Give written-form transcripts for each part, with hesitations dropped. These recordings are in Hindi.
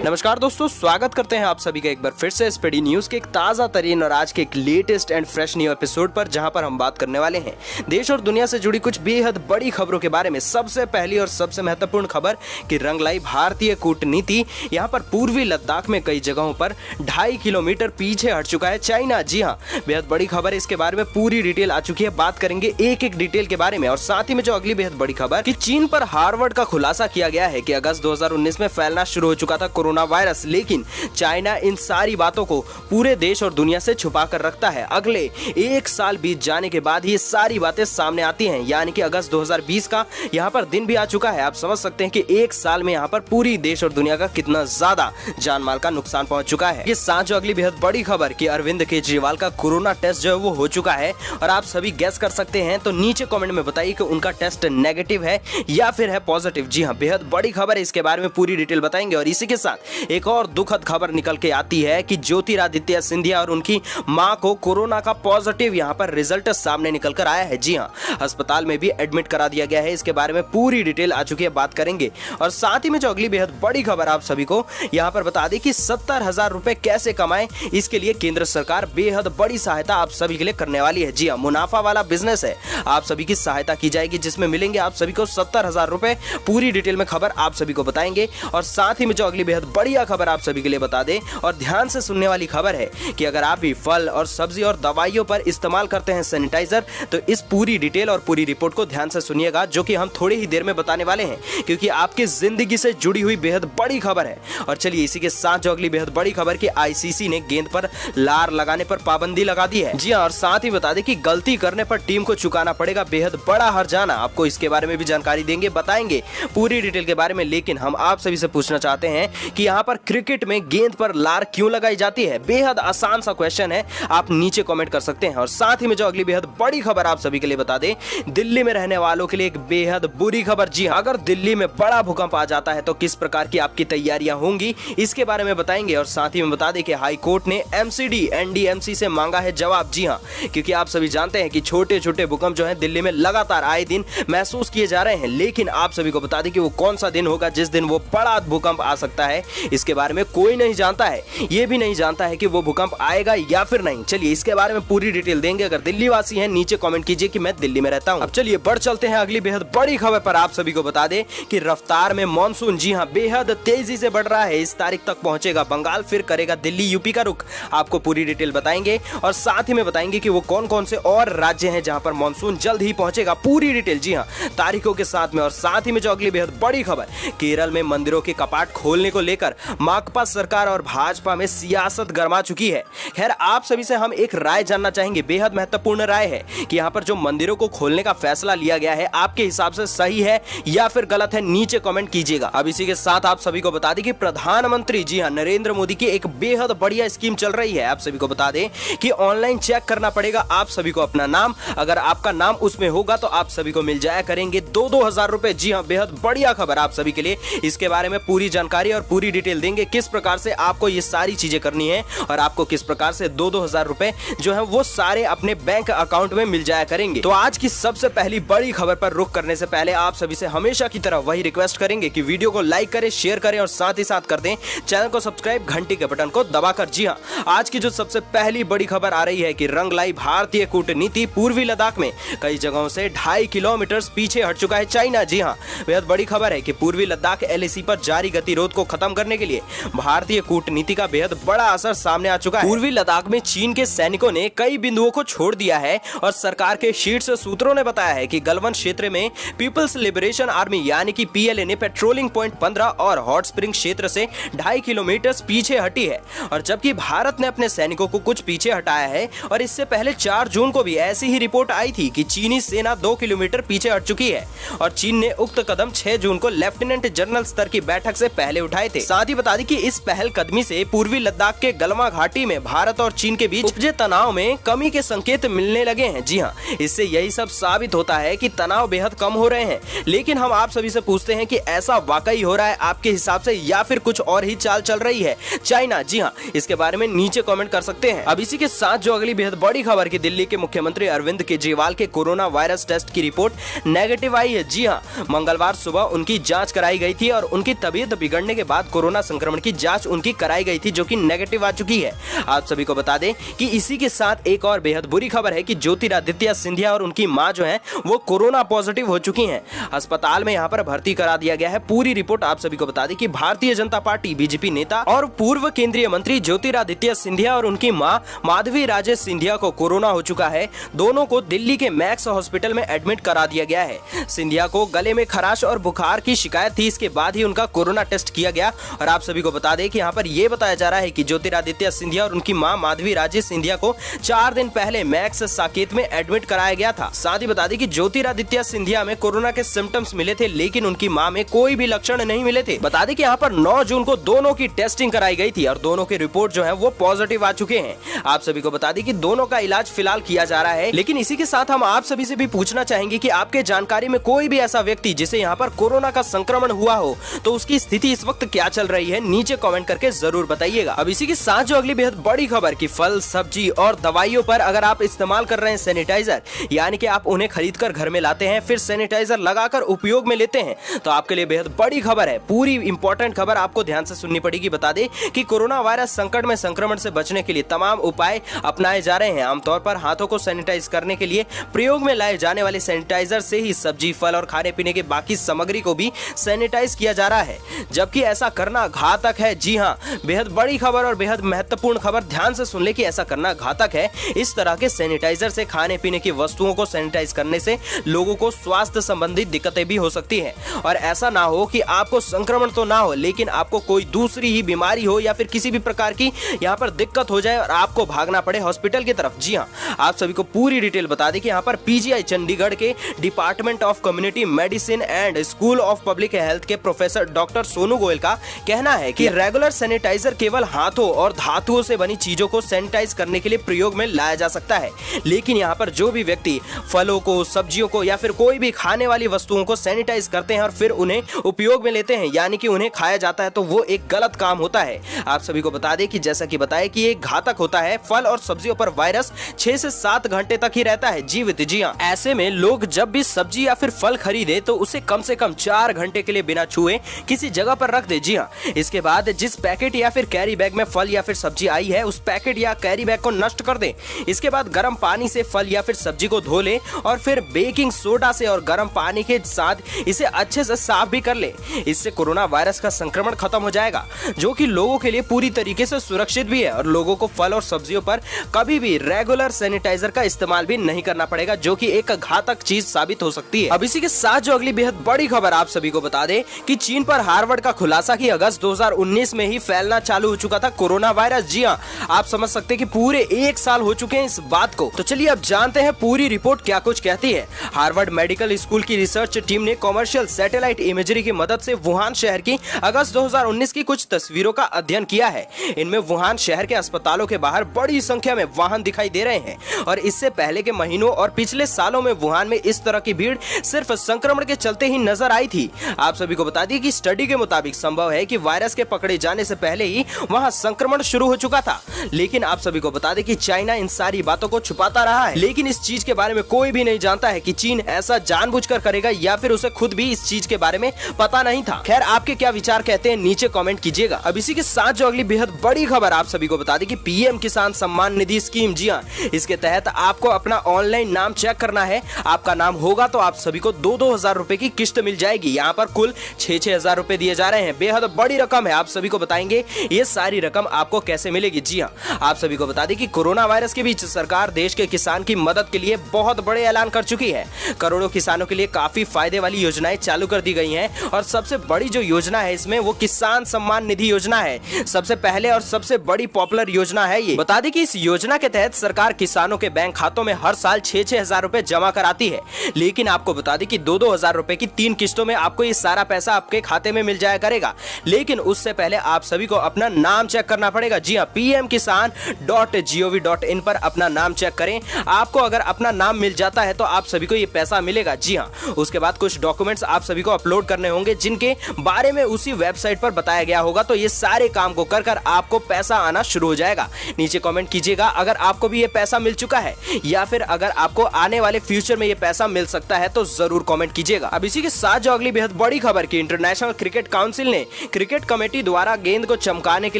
नमस्कार दोस्तों, स्वागत करते हैं आप सभी का एक बार फिर से स्पीडी न्यूज के एक ताजा तरीन और आज के एक latest and fresh new episode पर, जहां पर हम बात करने वाले हैं देश और दुनिया से जुड़ी कुछ बेहद बड़ी खबरों के बारे में। सबसे पहली और सबसे महत्वपूर्ण खबर कि रंग लाई भारतीय कूटनीति। यहां पर पूर्वी लद्दाख में कई जगहों पर 2.5 किलोमीटर पीछे हट चुका है चाइना। जी हाँ, बेहद बड़ी खबर है, इसके बारे में पूरी डिटेल आ चुकी है। बात करेंगे एक एक डिटेल के बारे में। और साथ ही में जो अगली बेहद बड़ी खबर कि चीन पर हार्वर्ड का खुलासा किया गया है कि अगस्त 2019 में फैलना शुरू हो चुका था कोरोना वायरस, लेकिन चाइना इन सारी बातों को पूरे देश और दुनिया से छुपा कर रखता है। अगले 1 साल बीत जाने के बाद ये सारी बातें सामने आती हैं, यानी कि अगस्त 2020 का यहाँ पर दिन भी आ चुका है। आप समझ सकते हैं कि 1 साल में यहाँ पर पूरी देश और दुनिया का कितना ज्यादा जान माल का नुकसान पहुंच चुका है। ये साथ जो अगली बेहद बड़ी खबर कि अरविंद केजरीवाल का कोरोना टेस्ट जो है वो हो चुका है और आप सभी गैस कर सकते हैं, तो नीचे कमेंट में बताइए कि उनका टेस्ट नेगेटिव है या फिर है पॉजिटिव। जी हाँ, बेहद बड़ी खबर है, इसके बारे में पूरी डिटेल बताएंगे। और इसी के साथ एक और दुखद खबर निकल के आती है कि ज्योतिरादित्य सिंधिया और उनकी मां को कोरोना का पॉजिटिव यहां पर रिजल्ट सामने निकल कर आया है। जी हां, अस्पताल में भी एडमिट करा दिया गया है। इसके बारे में पूरी डिटेल आ चुकी है, बात करेंगे। और साथ ही में जो अगली बेहद बड़ी खबर आप सभी को यहां पर बता दें कि 70,000 रुपए कैसे कमाएं, इसके लिए केंद्र सरकार बेहद बड़ी सहायता आप सभी के लिए करने वाली है। जी हां, मुनाफा वाला बिजनेस है, आप सभी की सहायता की जाएगी, जिसमें मिलेंगे आप सभी को 70,000 रुपए। पूरी डिटेल में खबर आप सभी को बताएंगे। और साथ ही में जो अगली बेहद बढ़िया खबर आप सभी के लिए बता दें और ध्यान से सुनने वाली खबर है कि अगर आप भी फल और सब्जी और दवाइयों पर इस्तेमाल करते हैं सैनिटाइजर, तो इस पूरी डिटेल और पूरी रिपोर्ट को ध्यान से सुनिएगा, जो कि हम थोड़ी ही देर में बताने वाले हैं, क्योंकि आपकी जिंदगी से जुड़ी हुई बेहद बड़ी खबर है। और चलिए इसी के साथ जो अगली बेहद बड़ी खबर कि आईसीसी ने गेंद पर लार लगाने पर पाबंदी लगा दी है। जी हाँ, और साथ ही बता दें कि गलती करने पर टीम को चुकाना पड़ेगा बेहद बड़ा हर्जाना। आपको इसके बारे में भी जानकारी देंगे, बताएंगे पूरी डिटेल के बारे में। लेकिन हम आप सभी से पूछना चाहते हैं कि यहाँ पर क्रिकेट में गेंद पर लार क्यों लगाई जाती है? बेहद आसान सा क्वेश्चन है, आप नीचे कमेंट कर सकते हैं। और साथ ही में जो अगली बेहद बड़ी खबर आप सभी के लिए बता दें, दिल्ली में रहने वालों के लिए एक बेहद बुरी खबर। जी हां, अगर दिल्ली में बड़ा भूकंप आ जाता है तो किस प्रकार की आपकी तैयारियां होंगी, इसके बारे में बताएंगे। और साथ ही में बता दें कि हाई कोर्ट ने एमसीडी एनडीएमसी से मांगा है जवाब। जी हां, क्योंकि आप सभी जानते हैं कि छोटे छोटे भूकंप जो है दिल्ली में लगातार आए दिन महसूस किए जा रहे हैं। लेकिन आप सभी को बता दें कि वो कौन सा दिन होगा जिस दिन वो बड़ा भूकंप आ सकता है, इसके बारे में कोई नहीं जानता है। ये भी नहीं जानता है कि वो भूकंप आएगा या फिर नहीं। चलिए इसके बारे में पूरी डिटेल देंगे। अगर दिल्ली वासी हैं नीचे कमेंट कीजिए कि मैं दिल्ली में रहता हूं। अब चलिए बढ़ चलते हैं अगली बेहद बड़ी खबर पर। आप सभी को बता दें कि रफ्तार में मॉनसून जी हां बेहद तेजी से बढ़ रहा है। इस तारीख तक पहुंचेगा बंगाल, फिर करेगा दिल्ली यूपी का रुख। आपको पूरी डिटेल बताएंगे और साथ ही में बताएंगे कि वो कौन कौन से और राज्य हैं जहां पर मॉनसून जल्द ही पहुंचेगा। पूरी डिटेल जी हां तारीखों के साथ में। और साथ ही में जो अगली बेहद बड़ी खबर, केरल में मंदिरों के कपाट खोलने को लेकर माकपा सरकार और भाजपा में सियासत गरमा चुकी है। खैर, आप सभी से हम एक राय जानना चाहेंगे, बेहद महत्वपूर्ण राय है कि यहाँ पर जो मंदिरों को खोलने का फैसला लिया गया है आपके हिसाब से सही है या फिर गलत है, नीचे कमेंट कीजिएगा। अब इसी के साथ आप सभी को बता दें कि प्रधानमंत्री जी हाँ नरेंद्र मोदी की एक बेहद बढ़िया स्कीम चल रही है। आप सभी को बता दें कि ऑनलाइन चेक करना पड़ेगा आप सभी को अपना नाम, अगर आपका नाम उसमें होगा तो आप सभी को मिल जाया करेंगे 2-2 हजार रुपए। जी हाँ, बेहद बढ़िया खबर आप सभी के लिए। इसके बारे में पूरी जानकारी और पूरी डिटेल देंगे, किस प्रकार से आपको ये सारी चीजें करनी है और आपको किस प्रकार से 2-2 हजार रुपए जो है वो सारे अपने बैंक अकाउंट में मिल जाया करेंगे। तो आज की सबसे पहली बड़ी खबर पर रुख करने से पहले आप सभी से हमेशा की तरह वही रिक्वेस्ट करेंगे कि वीडियो को लाइक करें, शेयर करें और साथ ही साथ कर दें चैनल को सब्सक्राइब, घंटी के बटन को दबाकर। जी हां, आज की जो सबसे पहली बड़ी खबर आ रही है कि रंग लाई भारतीय कूटनीति। पूर्वी लद्दाख में कई जगहों से 2.5 किलोमीटर पीछे हट चुका है चाइना। जी हां, बेहद बड़ी खबर है कि पूर्वी लद्दाख एलएसी पर जारी गतिरोध को खत्म करने के लिए भारतीय कूटनीति का बेहद बड़ा असर सामने आ चुका है। पूर्वी लद्दाख में चीन के सैनिकों ने कई बिंदुओं को छोड़ दिया है और सरकार के शीर्ष सूत्रों ने बताया है कि गलवान क्षेत्र में पीपल्स लिबरेशन आर्मी यानी कि पीएलए ने पेट्रोलिंग पॉइंट 15 और हॉट स्प्रिंग क्षेत्र से 2.5 किलोमीटर पीछे हटी है। और जबकि भारत ने अपने सैनिकों को कुछ पीछे हटाया है और इससे पहले 4 जून को भी ऐसी ही रिपोर्ट आई थी कि चीनी सेना 2 किलोमीटर पीछे हट चुकी है। और चीन ने उक्त कदम 6 जून को लेफ्टिनेंट जनरल स्तर की बैठक से पहले उठाए थे। साथ ही बता दें कि इस पहल कदमी से पूर्वी लद्दाख के गलवा घाटी में भारत और चीन के बीच उपजे तनाव में कमी के संकेत मिलने लगे हैं। जी हाँ, इससे यही सब साबित होता है कि तनाव बेहद कम हो रहे हैं। लेकिन हम आप सभी से पूछते हैं कि ऐसा वाकई हो रहा है आपके हिसाब से या फिर कुछ और ही चाल चल रही है चाइना? जी हाँ, इसके बारे में नीचे कमेंट कर सकते हैं। अब इसी के साथ जो अगली बेहद बड़ी खबर की दिल्ली के मुख्यमंत्री अरविंद केजरीवाल के कोरोना वायरस टेस्ट की रिपोर्ट नेगेटिव आई है। जी हाँ, मंगलवार सुबह उनकी जांच कराई गई थी और उनकी तबीयत बिगड़ने के बाद कोरोना संक्रमण की जांच उनकी कराई गई थी, जो कि नेगेटिव आ चुकी है। आप सभी को बता दें कि इसी के साथ एक और बेहद बुरी खबर है कि ज्योतिरादित्य सिंधिया और उनकी मां जो है वो कोरोना पॉजिटिव हो चुकी हैं। अस्पताल में यहां पर भर्ती करा दिया गया है। पूरी रिपोर्ट आप सभी को बता दें कि भारतीय जनता पार्टी बीजेपी नेता और पूर्व केंद्रीय मंत्री ज्योतिरादित्य सिंधिया और उनकी मां माधवी राजे सिंधिया को कोरोना हो चुका है। दोनों को दिल्ली के मैक्स हॉस्पिटल में एडमिट करा दिया गया है। सिंधिया को गले में खराश और बुखार की शिकायत थी, इसके बाद ही उनका कोरोना टेस्ट किया गया। और आप सभी को बता दें कि यहाँ पर यह बताया जा रहा है कि ज्योतिरादित्य सिंधिया और उनकी मां माधवी राजे सिंधिया को 4 दिन पहले मैक्स साकेत में एडमिट कराया गया था। साथ ही बता दें कि ज्योतिरादित्य सिंधिया में कोरोना के सिम्टम्स मिले थे, लेकिन उनकी मां में कोई भी लक्षण नहीं मिले थे। बता दें कि यहाँ पर 9 जून को दोनों की टेस्टिंग कराई गई थी और दोनों की रिपोर्ट जो है वो पॉजिटिव आ चुके हैं। आप सभी को बता दें कि दोनों का इलाज फिलहाल किया जा रहा है। लेकिन इसी के साथ हम आप सभी से भी पूछना चाहेंगे कि आपके जानकारी में कोई भी ऐसा व्यक्ति जिसे यहाँ पर कोरोना का संक्रमण हुआ हो तो उसकी स्थिति इस वक्त क्या चल रही है, नीचे कमेंट करके जरूर बताइएगा। अब इसी के साथ जो अगली बेहद बड़ी खबर की फल, सब्जी और दवाइयों पर अगर आप इस्तेमाल कर रहे हैं सैनिटाइजर, यानी कि आप उन्हें खरीद कर घर में लाते हैं फिर सैनिटाइजर लगाकर उपयोग में लेते हैं, तो आपके लिए बेहद बड़ी खबर है। पूरी इंपॉर्टेंट खबर आपको ध्यान से सुननी पड़ेगी। बता दें कि कोरोना वायरस संकट में संक्रमण से बचने के लिए तमाम उपाय अपनाए जा रहे हैं। आमतौर पर हाथों को सैनिटाइज करने के लिए प्रयोग में लाए जाने वाले सैनिटाइजर से ही सब्जी, फल और खाने पीने की बाकी सामग्री को भी सैनिटाइज किया जा रहा है, जबकि ऐसा करना घातक है। जी हां, बेहद बड़ी खबर और बेहद महत्वपूर्ण खबर, ध्यान से सुन ले कि ऐसा करना घातक है। इस तरह के सैनिटाइजर से खाने पीने की वस्तुओं को सैनिटाइज करने से लोगों को स्वास्थ्य संबंधी दिक्कतें भी हो सकती है। और ऐसा ना हो कि आपको संक्रमण तो ना हो लेकिन आपको कोई दूसरी ही बीमारी हो या फिर किसी भी प्रकार की यहाँ पर दिक्कत हो जाए और आपको भागना पड़े हॉस्पिटल की तरफ। जी हाँ, आप सभी को पूरी डिटेल बता दें कि यहाँ पर पीजीआई चंडीगढ़ के department of community medicine and school of public health के प्रोफेसर डॉक्टर सोनू गोयल का कहना है कि रेगुलर सैनिटाइजर केवल हाथों और धातुओं से बनी चीजों को सैनिटाइज करने के लिए प्रयोग में लाया जा सकता है। लेकिन यहाँ पर जो भी व्यक्ति फलों को, सब्जियों को या फिर कोई भी खाने वाली वस्तुओं को सैनिटाइज करते हैं और फिर उन्हें उपयोग में लेते हैं, यानी कि उन्हें खाया जाता है, तो वो एक गलत काम होता है। आप सभी को बता दें कि जैसा कि बताया कि ये घातक होता है। फल और सब्जियों पर वायरस 6 से 7 घंटे तक ही रहता है जीवित। जी हाँ, ऐसे में लोग जब भी सब्जी या फिर फल खरीदे तो उसे कम से कम 4 घंटे के लिए बिना छुए किसी जगह पर रख दे। जी हाँ, इसके बाद जिस पैकेट या फिर कैरी बैग में फल या फिर सब्जी आई है उस पैकेट या कैरी बैग को नष्ट कर दे। इसके बाद गर्म पानी से फल या फिर सब्जी को धो ले और फिर बेकिंग सोडा से और गर्म पानी के साथ इसे अच्छे से साफ भी कर ले। इससे कोरोना वायरस का संक्रमण खत्म हो जाएगा, जो कि लोगों के लिए पूरी तरीके से सुरक्षित भी है। और लोगों को फल और सब्जियों पर कभी भी रेगुलर सैनिटाइजर का इस्तेमाल भी नहीं करना पड़ेगा, जो कि एक घातक चीज साबित हो सकती है। अब इसी के साथ जो अगली बेहद बड़ी खबर आप सभी को बता दें कि चीन पर हार्वर्ड का खुलासा कि अगस्त 2019 में ही फैलना चालू हो चुका था कोरोना वायरस। जी हाँ, आप समझ सकते हैं कि पूरे 1 साल हो चुके हैं इस बात को। तो चलिए अब जानते हैं पूरी रिपोर्ट क्या कुछ कहती है। हार्वर्ड मेडिकल स्कूल की रिसर्च टीम ने कॉमर्शियल सैटेलाइट इमेजरी की मदद से वुहान शहर की अगस्त 2019 की कुछ तस्वीरों का अध्ययन किया है। इनमें वुहान शहर के अस्पतालों के बाहर बड़ी संख्या में वाहन दिखाई दे रहे हैं और इससे पहले के महीनों और पिछले सालों में वुहान में इस तरह की भीड़ सिर्फ संक्रमण के चलते ही नजर आई थी। आप सभी को बता दें कि स्टडी के मुताबिक संभव है कि वायरस के पकड़े जाने से पहले ही वहां संक्रमण शुरू हो चुका था। लेकिन आप सभी को बता दें कि चाइना इन सारी बातों को छुपाता रहा है। लेकिन इस चीज के बारे में कोई भी नहीं जानता है कि चीन ऐसा जानबूझकर करेगा या फिर उसे खुद भी इस चीज के बारे में पता नहीं था। खैर, आपके क्या विचार कहते हैं नीचे कमेंट कीजिएगा। अब इसी के साथ जो अगली बेहद बड़ी खबर आप सभी को बता दें कि पीएम किसान सम्मान निधि स्कीम, जी हाँ, इसके तहत आपको अपना ऑनलाइन नाम चेक करना है। आपका नाम होगा तो आप सभी को 2-2 हजार रुपए की किस्त मिल जाएगी। यहाँ पर कुल 6-6 हजार रुपए दिए जा रहे हैं। बेहद बड़ी रकम है। आप सभी को बताएंगे ये सारी रकम आपको कैसे मिलेगी। जी हाँ, आप सभी को बता दें कि कोरोना वायरस के बीच सरकार देश के किसान की मदद के लिए बहुत बड़े ऐलान कर चुकी है। करोड़ों किसानों के लिए काफी फायदे वाली योजनाएं चालू कर दी गई हैं और सबसे बड़ी जो योजना है इसमें वो किसान सम्मान निधि योजना है। सबसे पहले और सबसे बड़ी पॉपुलर योजना है ये। बता दें कि इस योजना के तहत सरकार किसानों के बैंक खातों में हर साल 6-6 हजार रुपए जमा कराती है। लेकिन आपको बता दें कि 2-2 हजार रुपए की 3 किस्तों में आपको ये सारा पैसा आपके खाते में मिल जाया करेगा। लेकिन उससे पहले आप सभी को अपना नाम चेक करना पड़ेगा। जी हाँ, pmkisan.gov.in पर अपना नाम चेक करें। आपको अगर अपना नाम मिल जाता है तो आप सभी को ये पैसा मिलेगा। जी हाँ, उसके बाद कुछ डॉक्यूमेंट्स आप सभी को अपलोड करने होंगे जिनके बारे में उसी वेबसाइट पर बताया गया होगा। तो ये सारे काम को कर आपको पैसा आना शुरू हो जाएगा। नीचे कमेंट कीजिएगा अगर आपको भी ये पैसा मिल चुका है या फिर अगर आपको आने वाले फ्यूचर में ये पैसा मिल सकता है तो जरूर कमेंट कीजिएगा। अब इसी के साथ जो अगली बेहद बड़ी खबर की इंटरनेशनल क्रिकेट काउंसिल ने क्रिकेट कमेटी द्वारा गेंद को चमकाने के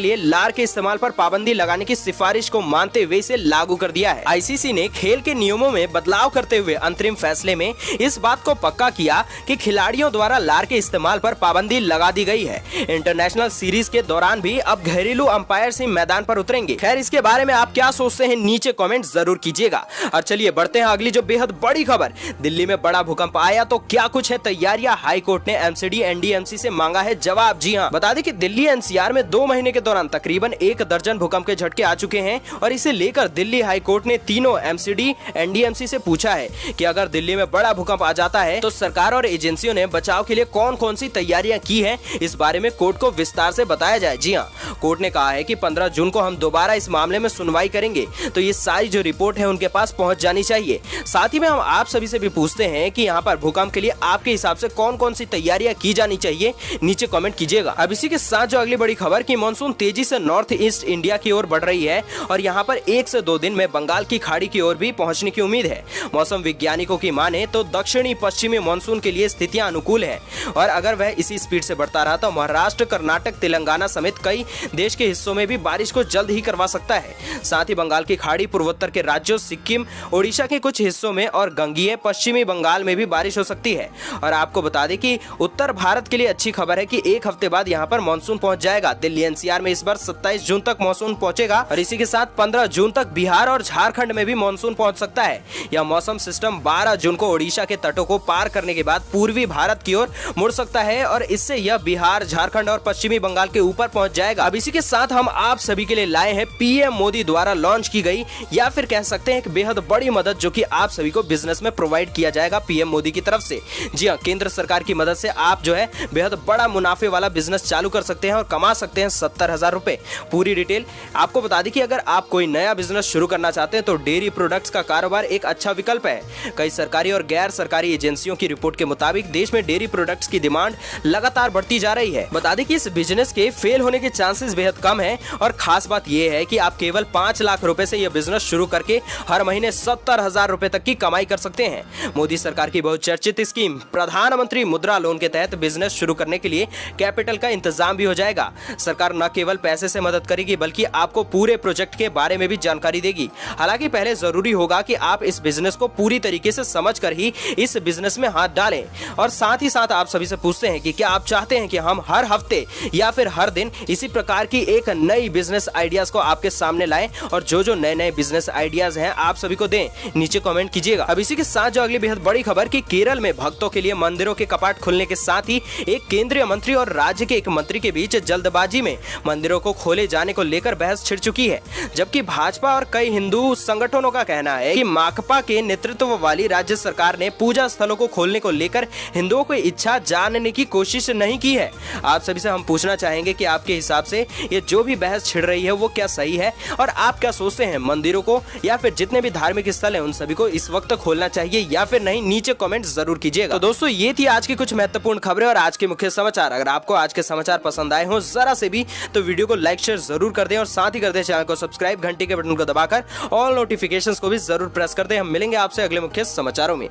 लिए लार के इस्तेमाल पर पाबंदी लगाने की सिफारिश को मानते हुए इसे लागू कर दिया है। आईसीसी ने खेल के नियमों में बदलाव करते हुए अंतरिम फैसले में इस बात को पक्का किया कि खिलाड़ियों द्वारा लार के इस्तेमाल पर पाबंदी लगा दी गई है। इंटरनेशनल सीरीज के दौरान भी अब घरेलू अंपायर ही मैदान पर उतरेंगे। खैर, इसके बारे में आप क्या सोचते हैं नीचे कमेंट जरूर कीजिएगा। और चलिए बढ़ते हैं अगली जो बेहद बड़ी खबर। दिल्ली में बड़ा भूकंप आया तो क्या कुछ है तैयारियां। हाई कोर्ट ने एमसीडी एनडीएमसी से मांगा है जवाब। जी हां, बता दें कि दिल्ली एनसीआर में 2 महीने के दौरान तकरीबन 1 दर्जन भूकंप के झटके आ चुके हैं और इसे लेकर दिल्ली हाई कोर्ट ने तीनों एमसीडी एनडीएमसी से पूछा है कि अगर दिल्ली में बड़ा भूकंप आ जाता है तो सरकार और एजेंसियों ने बचाव के लिए कौन कौन सी तैयारियां की है, इस बारे में कोर्ट को विस्तार से बताया जाए। जी हां, कोर्ट ने कहा है कि 15 जून को हम दोबारा इस मामले में सुनवाई करेंगे, तो ये सारी जो रिपोर्ट है उनके पास पहुंच जानी चाहिए। साथ ही में हम आप सभी से भी पूछते हैं कि यहाँ पर भूकंप के लिए आपके हिसाब से कौन कौन सी तैयारियां की जानी चाहिए, नीचे कमेंट कीजिएगा। अब इसी के साथ जो अगली बड़ी खबर की मानसून तेजी से नॉर्थ ईस्ट इंडिया की ओर बढ़ रही है और यहाँ पर 1 से 2 दिन में बंगाल की खाड़ी की ओर भी पहुंचने की उम्मीद है। मौसम वैज्ञानिकों की माने तो दक्षिणी पश्चिमी मानसून के लिए स्थितियां अनुकूल है और अगर वह इसी स्पीड से बढ़ता रहा तो महाराष्ट्र, कर्नाटक, तेलंगाना समेत कई देश के हिस्सों में भी बारिश को जल्द ही करवा सकता है। साथ ही बंगाल की खाड़ी, पूर्वोत्तर के राज्यों सिक्किम, ओडिशा के कुछ हिस्सों में और गंगीय पश्चिमी बंगाल में भी बारिश हो सकती है। और आपको बता दें कि उत्तर भारत के लिए अच्छी खबर है कि 1 हफ्ते बाद यहाँ पर मानसून पहुंच जाएगा। दिल्ली एनसीआर में इस बार 27 जून तक मानसून पहुंचेगा और इसी के साथ 15 जून तक बिहार और झारखंड में भी मानसून पहुंच सकता है। यह मौसम सिस्टम 12 जून को ओडिशा के तटों को पार करने के बाद पूर्वी भारत की ओर मुड़ सकता है और इससे यह बिहार, झारखंड और पश्चिमी बंगाल के ऊपर पहुंच जाएगा। अब इसी के साथ हम आप सभी के लिए लाए हैं पीएम मोदी द्वारा लॉन्च की गई या फिर कह सकते हैं एक बेहद बड़ी मदद, जो कि आप सभी को बिजनेस में प्रोवाइड किया जाएगा पीएम मोदी की तरफ से। जी हां, केंद्र सरकार की मदद से आप जो है बेहद बड़ा मुनाफे वाला बिजनेस चालू कर सकते हैं और कमा सकते हैं 70,000 रुपए। पूरी डिटेल आपको बता दी कि अगर आप कोई नया बिजनेस शुरू करना चाहते हैं तो डेयरी प्रोडक्ट्स का कारोबार एक अच्छा विकल्प है। कई सरकारी और गैर सरकारी एजेंसियों की रिपोर्ट के मुताबिक देश में डेयरी प्रोडक्ट्स की डिमांड लगातार बढ़ती जा रही है। बता दें कि इस बिजनेस के फेल होने के चांसेस बेहद कम है और खास बात यह है कि आप केवल 5 लाख रुपए से यह बिजनेस शुरू करके हर महीने 70,000 रुपए तक की कमाई कर सकते हैं। मोदी सरकार की बहुचर्चित स्कीम प्रधानमंत्री मुद्रा लोन के तहत बिजनेस शुरू करने के लिए कैपिटल का इंतजाम भी हो जाएगा। सरकार न केवल पैसे से मदद करेगी बल्कि आपको पूरे प्रोजेक्ट के बारे में भी जानकारी देगी। हालांकि पहले जरूरी होगा कि आप इस बिजनेस को पूरी तरीके से समझकर ही इस बिजनेस में हाथ डालें। और साथ ही साथ आप सभी से पूछते हैं कि क्या आप चाहते हैं कि हम हर हफ्ते या फिर हर दिन इसी प्रकार की एक नई बिजनेस आइडियाज को आपके सामने लाएं और जो जो नए नए बिजनेस आइडियाज हैं आप सभी को दें, नीचे कमेंट कीजिएगा। अब इसी के साथ जो अगली बेहद बड़ी खबर कि केरल में भक्तों के लिए मंदिरों के कपाट खुलने के साथ ही एक केंद्रीय मंत्री और राज्य के एक मंत्री के बीच जल्दबाजी में मंदिरों को खोले जाने को लेकर बहस छिड़ चुकी है। जबकि भाजपा और कई हिंदू संगठनों का कहना है कि माकपा के नेतृत्व वाली राज्य सरकार ने पूजा स्थलों को खोलने को लेकर हिंदुओं की इच्छा जानने की कोशिश नहीं की है। आप सभी से हम पूछना चाहेंगे कि आपके हिसाब से ये जो भी बहस छिड़ रही है वो क्या सही है और आप क्या सोचते हैं, मंदिरों को या फिर जितने भी धार्मिक स्थल हैं उन सभी को इस वक्त खोलना चाहिए या फिर नहीं, नीचे कमेंट जरूर कीजिएगा। तो दोस्तों ये थी आज की कुछ महत्वपूर्ण खबरें और आज के मुख्य समाचार। अगर आपको आज के समाचार पसंद आए हो जरा से भी तो वीडियो को लाइक शेयर जरूर कर दें और साथ ही कर दें चैनल को सब्सक्राइब, घंटी के बटन को दबाकर ऑल नोटिफिकेशंस को भी जरूर प्रेस कर दें। हम मिलेंगे आपसे अगले मुख्य समाचारों में।